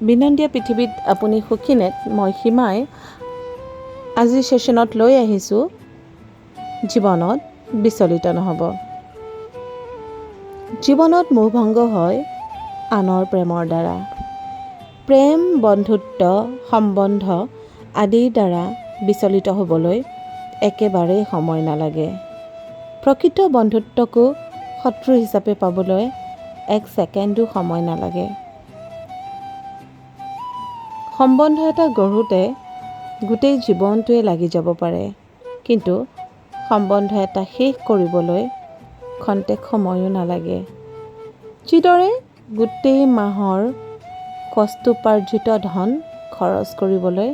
বিনন্দীয়া পৃথিৱীত আপুনি সুখীনে? মই সীমাই আজিৰ ছেশ্যনত লৈ আহিছোঁ জীৱনত বিচলিত নহ'ব। জীৱনত মোহভংগ হয় আনৰ প্ৰেমৰ দ্বাৰা। প্ৰেম, বন্ধুত্ব, সম্বন্ধ আদিৰ দ্বাৰা বিচলিত হ'বলৈ একেবাৰেই সময় নালাগে। প্ৰকৃত বন্ধুত্বকো শত্ৰু হিচাপে পাবলৈ 1 ছেকেণ্ডো সময় নালাগে। সম্বন্ধ এটা গঢ়োতে গোটেই জীৱনটোৱে লাগি যাব পাৰে, কিন্তু সম্বন্ধ এটা শেষ কৰিবলৈ খন্তেক সময়ো নালাগে। যিদৰে গোটেই মাহৰ কষ্টোপাৰ্জিত ধন খৰচ কৰিবলৈ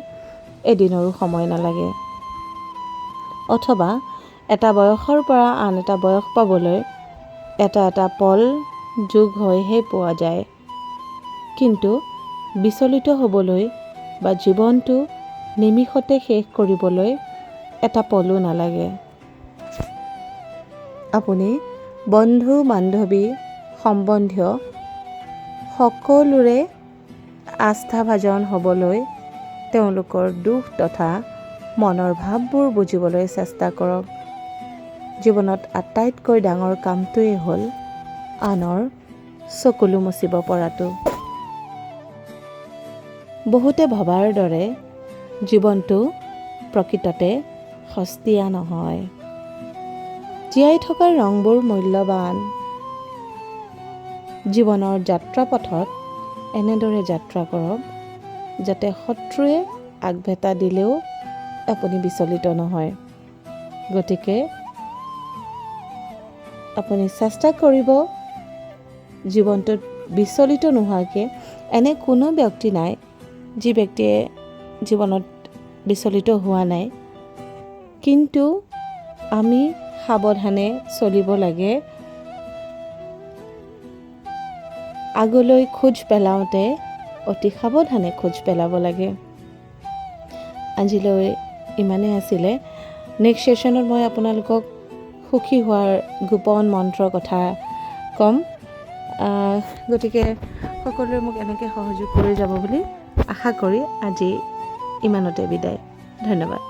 এদিনৰো সময় নালাগে, অথবা এটা বয়সৰ পৰা আন এটা বয়স পাবলৈ এটা পল যোগ হৈহে পোৱা যায়, কিন্তু বিচলিত হ'বলৈ বা জীৱনটো নিমিষতে শেষ কৰিবলৈ এটা পলো নালাগে। আপুনি বন্ধু বান্ধৱী সম্বন্ধীয় সকলোৰে আস্থাভাজন হ'বলৈ তেওঁলোকৰ দুখ তথা মনৰ ভাৱবোৰ বুজিবলৈ চেষ্টা কৰক। জীৱনত আটাইতকৈ ডাঙৰ কামটোৱেই হ'ল আনৰ চকুলো মুচিব পৰাটো। বহুতে ভবাৰ দৰে জীৱনটো প্ৰকৃততে সস্তীয়া নহয়। জীয়াই থকাৰ ৰংবোৰ মূল্যৱান। জীৱনৰ যাত্ৰাপথত এনেদৰে যাত্ৰা কৰক যাতে শত্ৰুৱে আগভেটা দিলেও আপুনি বিচলিত নহয়। গতিকে আপুনি চেষ্টা কৰিব জীৱনটোত বিচলিত নোহোৱাকৈ। এনে কোনো ব্যক্তি নাই যি ব্যক্তিয়ে জীৱনত বিচলিত হোৱা নাই, কিন্তু আমি সাৱধানে চলিব লাগে। আগলৈ খোজ পেলাওঁতে অতি সাৱধানে খোজ পেলাব লাগে। আজিলৈ ইমানেই আছিলে। নেক্সট ছেশ্যনত মই আপোনালোকক সুখী হোৱাৰ গোপন মন্ত্ৰৰ কথা ক'ম। গতিকে সকলোৱে মোক এনেকৈ সহযোগ কৰি যাব বুলি আশা কৰি আজি ইমানতে বিদায়। ধন্যবাদ।